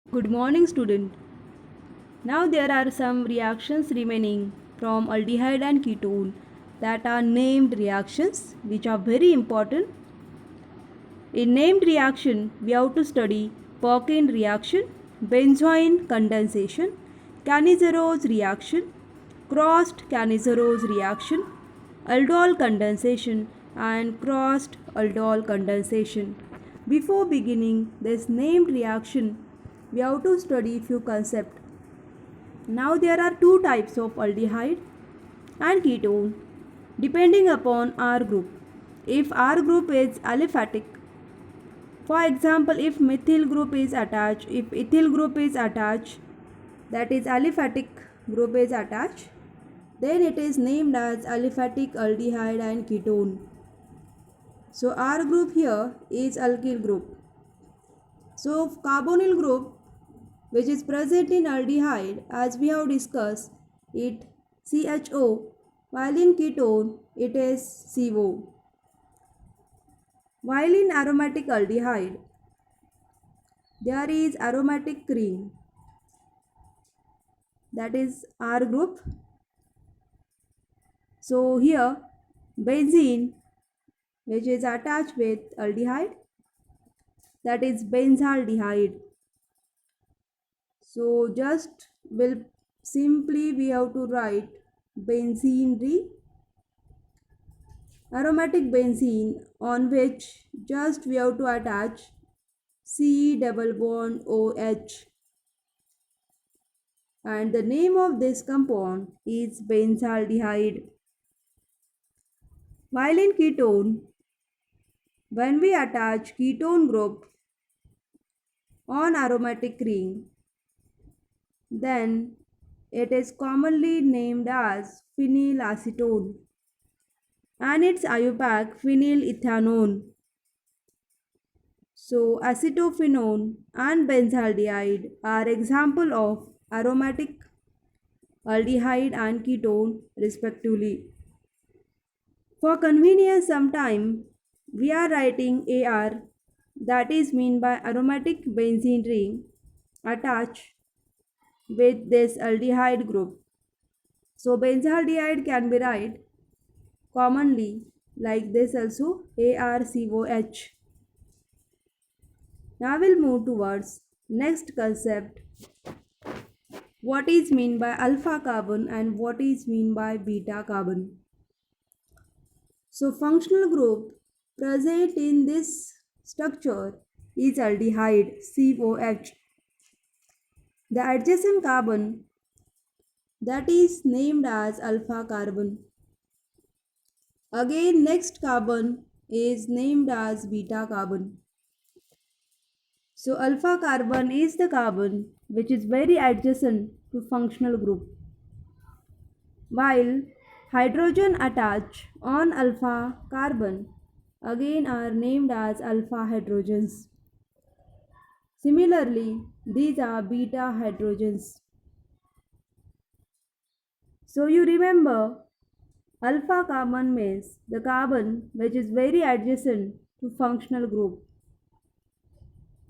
Good morning, student. Now there are some reactions remaining from aldehyde and ketone that are named reactions which are very important. In named reaction, we have to study Perkin reaction, benzoin condensation, Cannizzarose reaction, crossed Cannizzarose reaction, aldol condensation and crossed aldol condensation. Before beginning this named reaction, we have to study few concepts. Now there are two types of aldehyde and ketone depending upon R group. If R group is aliphatic, for example, if methyl group is attached, if ethyl group is attached, that is aliphatic group is attached, then it is named as aliphatic aldehyde and ketone. So R group here is alkyl group. So carbonyl group which is present in aldehyde, as we have discussed, it CHO, while in ketone it is CO. While in aromatic aldehyde there is aromatic ring, that is R group. So here benzene which is attached with aldehyde, that is benzaldehyde. So just will simply we have to write benzene ring, aromatic benzene, on which just we have to attach C double bond OH, and the name of this compound is benzaldehyde. While in ketone, when we attach ketone group on aromatic ring, then it is commonly named as phenylacetone and its IUPAC phenylethanone. So acetophenone and benzaldehyde are example of aromatic aldehyde and ketone respectively. For convenience sometime we are writing AR, that is mean by aromatic benzene ring attached with this aldehyde group. So benzaldehyde can be write commonly like this also ARCOH. Now we'll move towards next concept, what is mean by alpha carbon and what is mean by beta carbon. So functional group present in this structure is aldehyde COH. The adjacent carbon, that is named as alpha carbon. Again next carbon is named as beta carbon. So alpha carbon is the carbon which is very adjacent to functional group, while hydrogen attached on alpha carbon again are named as alpha hydrogens. Similarly, these are beta hydrogens. So you remember alpha carbon means the carbon which is very adjacent to functional group.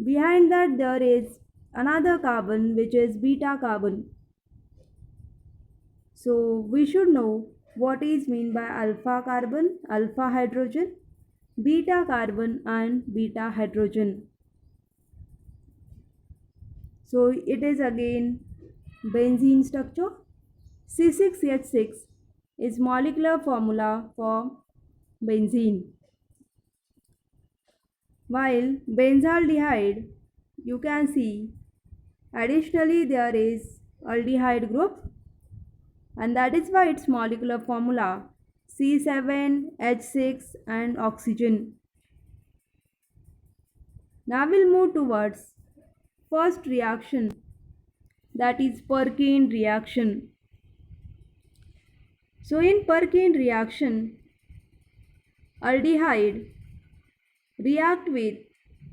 Behind that there is another carbon which is beta carbon. So we should know what is mean by alpha carbon, alpha hydrogen, beta carbon and beta hydrogen. So it is again benzene structure. C6H6 is molecular formula for benzene. While benzaldehyde, you can see additionally there is aldehyde group, and that is why its molecular formula C7H6 and oxygen. Now we'll move towards first reaction, that is Perkin reaction. So in Perkin reaction, aldehyde react with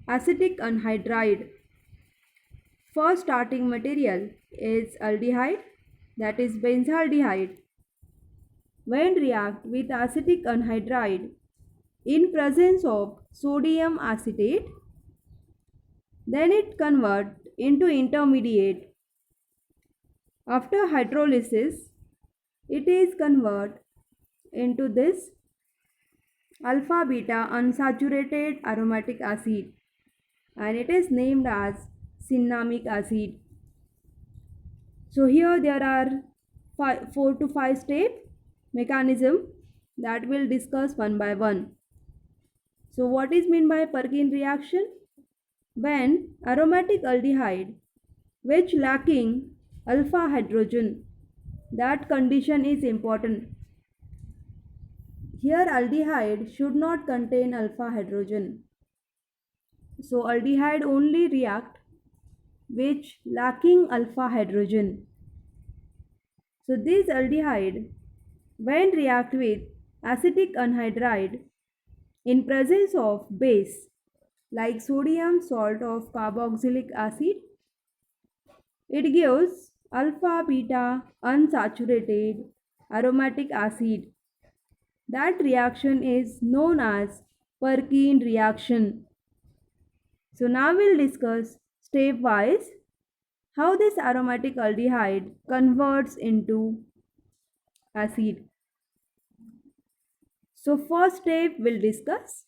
acetic anhydride. First starting material is aldehyde, that is benzaldehyde. When react with acetic anhydride in presence of sodium acetate, then it convert into intermediate. After hydrolysis, it is converted into this alpha beta unsaturated aromatic acid, and it is named as cinnamic acid. So here there are 4 to 5 step mechanism that we'll discuss one by one. So what is meant by Perkin reaction? When aromatic aldehyde which lacking alpha hydrogen, that condition is important. Here aldehyde should not contain alpha hydrogen. So aldehyde only react which lacking alpha hydrogen. So this aldehyde when react with acetic anhydride in presence of base like sodium salt of carboxylic acid, it gives alpha beta unsaturated aromatic acid. That reaction is known as Perkin reaction. So now we'll discuss stepwise how this aromatic aldehyde converts into acid. So first step we'll discuss.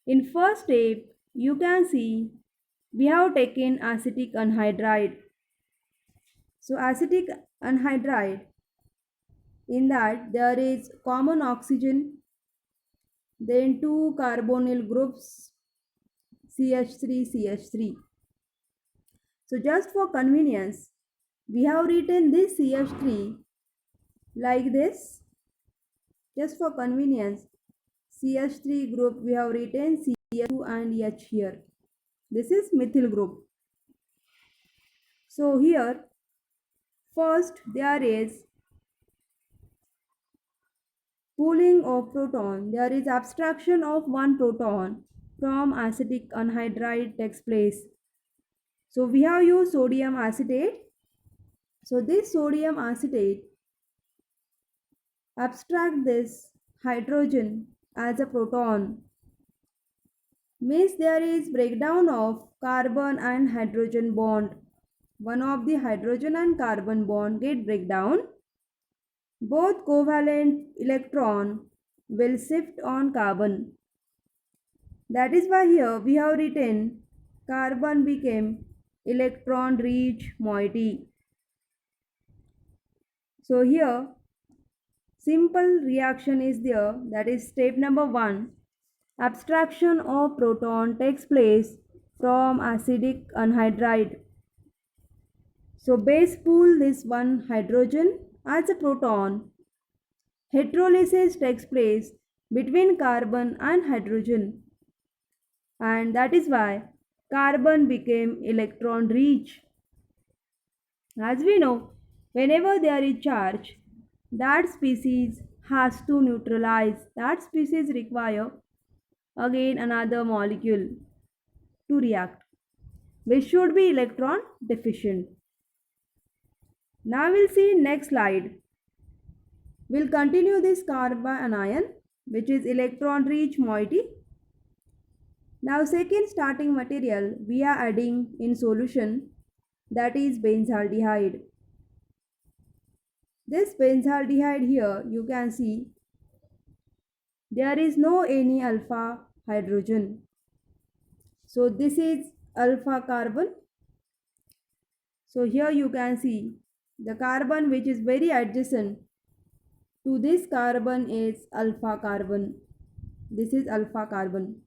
In first step you can see we have taken acetic anhydride. So acetic anhydride, in that there is common oxygen, then two carbonyl groups CH3CH3. So just for convenience we have written this CH3 like this. Just for convenience, CH3 group we have written CH2 and H here. This is methyl group. So here first there is pooling of proton. There is abstraction of one proton from acetic anhydride takes place. So we have used sodium acetate. So this sodium acetate abstract this hydrogen as a proton. Means there is breakdown of carbon and hydrogen bond. One of the hydrogen and carbon bond get breakdown. Both covalent electron will shift on carbon. That is why here we have written carbon became electron rich moiety. So here simple reaction is there, that is step number 1. Abstraction of proton takes place from acidic anhydride. So base pool this one hydrogen as a proton. Heterolysis takes place between carbon and hydrogen, and that is why carbon became electron rich. As we know, whenever there is charge, that species has to neutralize. That species require again another molecule to react, which should be electron deficient. Now we'll see next slide. We'll continue this carbon anion, which is electron rich moiety. Now second starting material we are adding in solution, that is benzaldehyde. This benzaldehyde here you can see there is no any alpha hydrogen. So this is alpha carbon. So here you can see the carbon which is very adjacent to this carbon is alpha carbon. This is alpha carbon.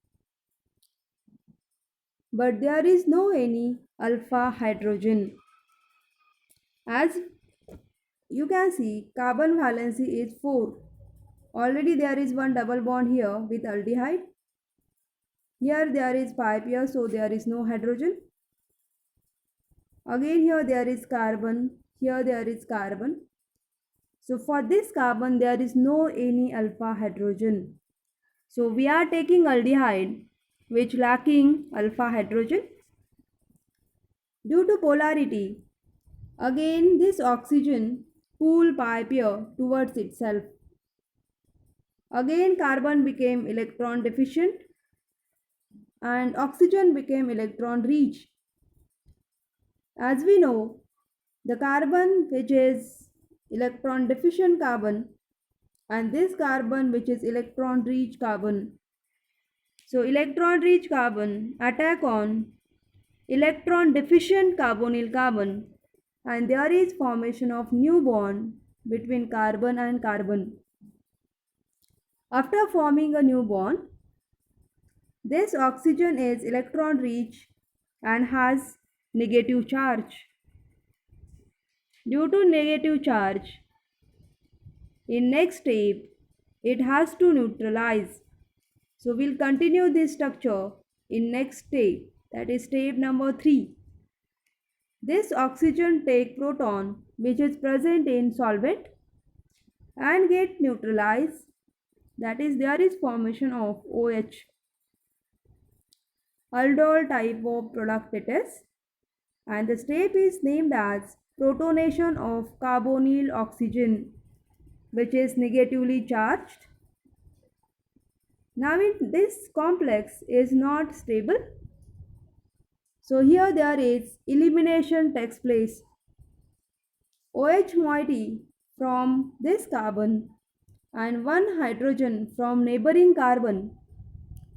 But there is no any alpha hydrogen. As you can see, carbon valency is 4. Already there is one double bond here with aldehyde. Here there is 5 here, so there is no hydrogen. Again here there is carbon, here there is carbon. So for this carbon there is no any alpha hydrogen. So we are taking aldehyde which lacking alpha hydrogen. Due to polarity, again this oxygen pull pi pair towards itself. Again carbon became electron deficient and oxygen became electron rich. As we know, the carbon which is electron deficient carbon and this carbon which is electron rich carbon. So electron rich carbon attack on electron deficient carbonyl carbon and there is formation of new bond between carbon and carbon. After forming a new bond, this oxygen is electron rich and has negative charge. Due to negative charge, in next step, it has to neutralize. So we'll continue this structure in next step, that is step number 3. This oxygen take proton which is present in solvent and get neutralized, that is there is formation of OH. Aldol type of product it is and the step is named as protonation of carbonyl oxygen which is negatively charged. Now this complex is not stable. So here there is elimination takes place. OH moiety from this carbon and one hydrogen from neighboring carbon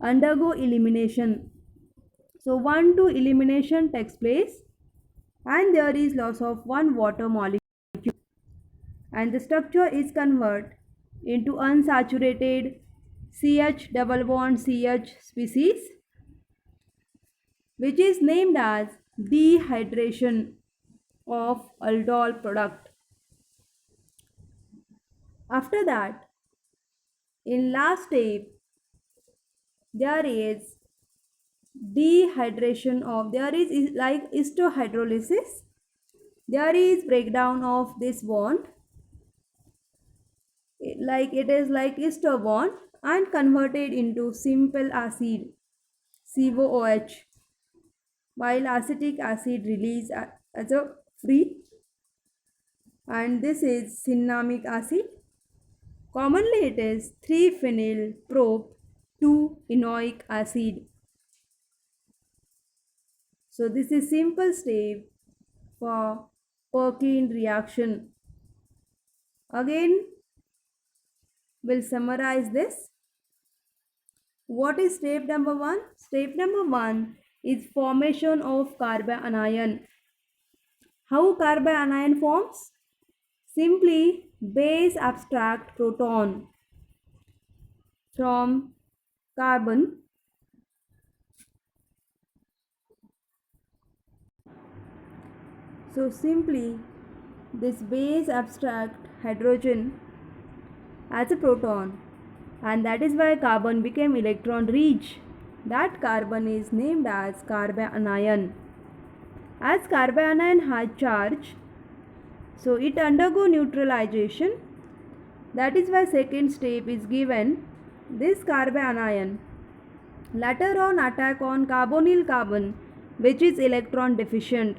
undergo elimination. So 1-2 elimination takes place and there is loss of one water molecule and the structure is converted into unsaturated CH double bond CH species which is named as dehydration of aldol product. After that, in last step, there is dehydration of, there is like histohydrolysis, there is breakdown of this bond, like it is like ester bond and converted into simple acid COOH, while acetic acid released as a free, and this is cinnamic acid. Commonly it is 3-phenyl prop 2-enoic acid. So this is simple step for Perkin reaction. Again we'll summarize this. What is step number 1? Step number 1 is formation of carbanion. How carbanion forms? Simply base abstract proton from carbon so simply this base abstract hydrogen as a proton and that is why carbon became electron rich. That carbon is named as carbanion. As carbanion has charge, so it undergo neutralization. That is why second step is given. This carbanion later on attack on carbonyl carbon which is electron deficient.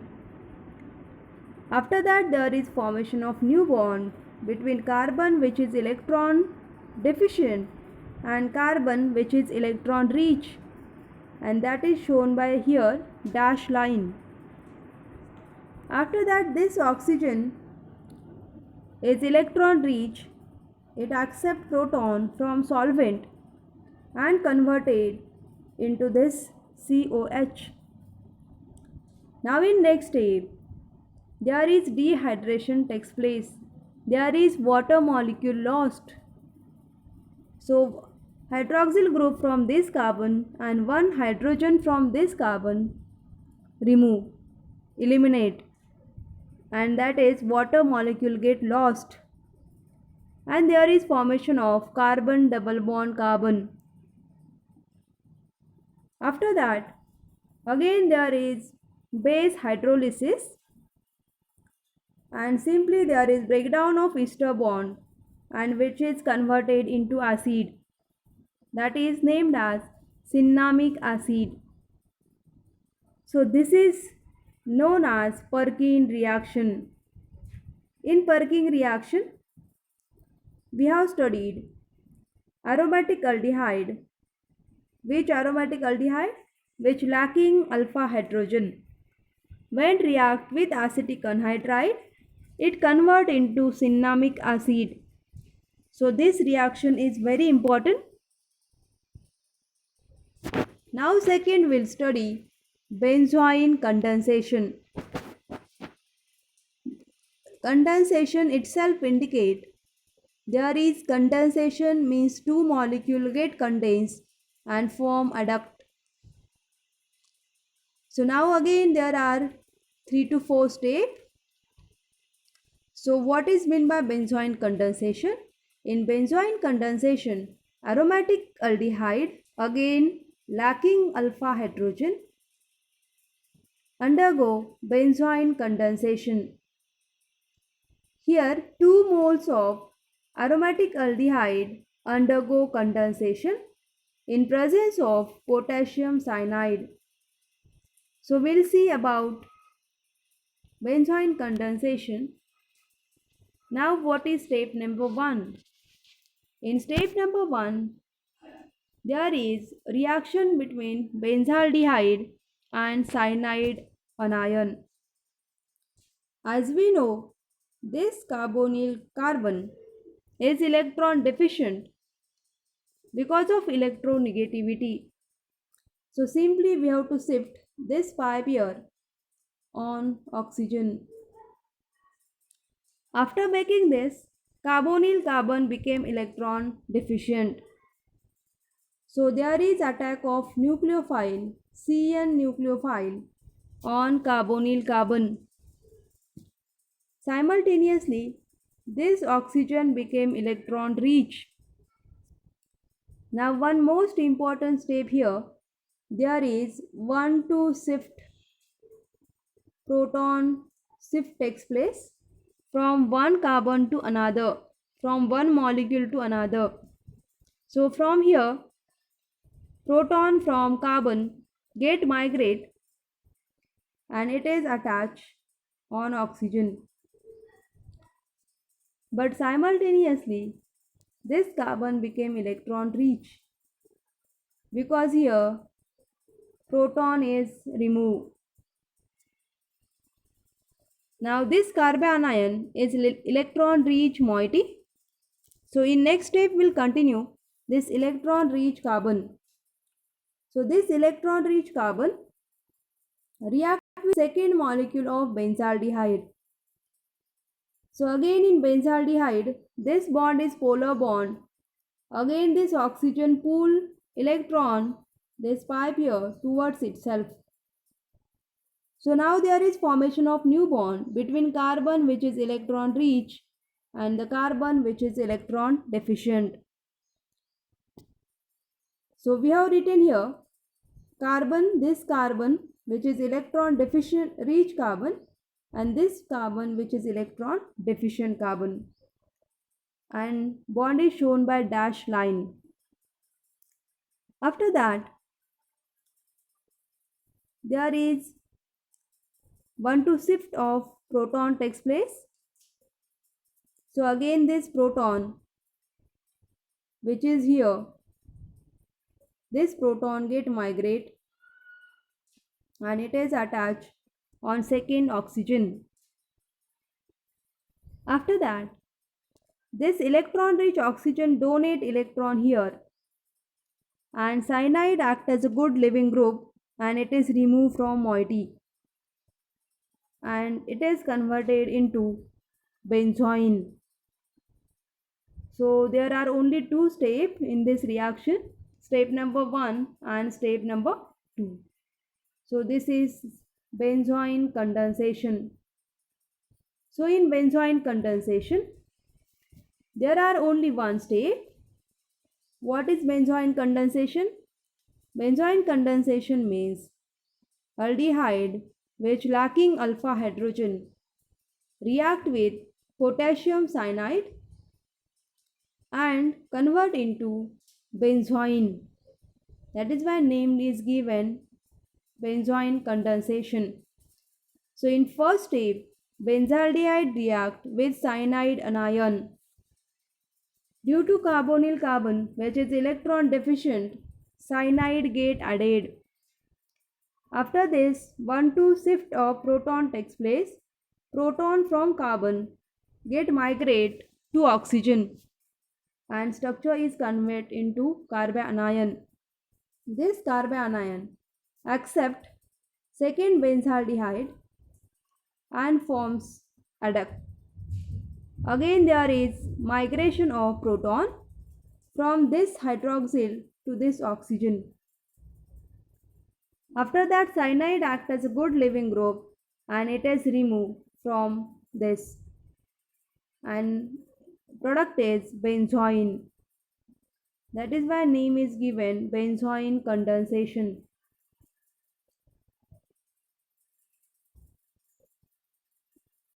After that there is formation of new bond between carbon which is electron deficient and carbon which is electron rich, and that is shown by here dash line. After that this oxygen is electron rich, it accepts proton from solvent and converted into this COH. Now in next step there is dehydration takes place. There is water molecule lost. So hydroxyl group from this carbon and one hydrogen from this carbon remove, eliminate, and that is water molecule get lost and there is formation of carbon double bond carbon. After that again there is base hydrolysis and simply there is breakdown of ester bond and which is converted into acid, that is named as cinnamic acid. So this is known as Perkin reaction. In Perkin reaction we have studied aromatic aldehyde. Which aromatic aldehyde? Which lacking alpha hydrogen. When react with acetic anhydride, it convert into cinnamic acid. So this reaction is very important. Now second we'll study benzoin condensation. Condensation itself indicate there is condensation means two molecules get condensed and form adduct. So now again there are 3 to 4 steps. So what is meant by benzoin condensation? In benzoin condensation, aromatic aldehyde again lacking alpha hydrogen undergo benzoin condensation. Here 2 moles of aromatic aldehyde undergo condensation in presence of potassium cyanide. So we'll see about benzoin condensation. Now what is step number 1? In step number 1, there is reaction between benzaldehyde and cyanide anion. As we know, this carbonyl carbon is electron deficient because of electronegativity. So simply we have to shift this pi pair on oxygen. After making this, carbonyl carbon became electron deficient. So there is attack of nucleophile, CN nucleophile on carbonyl carbon. Simultaneously, this oxygen became electron rich. Now one most important step here, there is 1 to shift proton shift takes place from one carbon to another, from one molecule to another. So from here, proton from carbon get migrate and it is attached on oxygen. But simultaneously, this carbon became electron rich because here proton is removed. Now this carbanion is electron rich moiety. So in next step we'll continue this electron rich carbon. So this electron rich carbon react with second molecule of benzaldehyde. So again in benzaldehyde, this bond is polar bond. Again this oxygen pull electron, this pi pair towards itself. So now there is formation of new bond between carbon which is electron rich and the carbon which is electron deficient. So we have written here carbon, this carbon which is electron deficient rich carbon and this carbon which is electron deficient carbon, and bond is shown by dash line. After that there is 1 to shift of proton takes place. So again this proton which is here, this proton get migrate and it is attached on second oxygen. After that this electron rich oxygen donate electron here and cyanide act as a good living group and it is removed from moiety and it is converted into benzoin. So there are only two steps in this reaction, step number 1 and step number 2. So this is benzoin condensation. So in benzoin condensation there are only one step. What is benzoin condensation? Benzoin condensation means aldehyde which lacking alpha hydrogen react with potassium cyanide and convert into benzoin. That is why name is given benzoin condensation. So in first step, benzaldehyde react with cyanide anion. Due to carbonyl carbon which is electron deficient, cyanide get added. After this, 1,2 shift of proton takes place. Proton from carbon get migrate to oxygen and structure is converted into carbanion. This carbanion accept second benzaldehyde and forms adduct. Again there is migration of proton from this hydroxyl to this oxygen. After that cyanide acts as a good living group and it is removed from this and product is benzoin. That is why name is given benzoin condensation.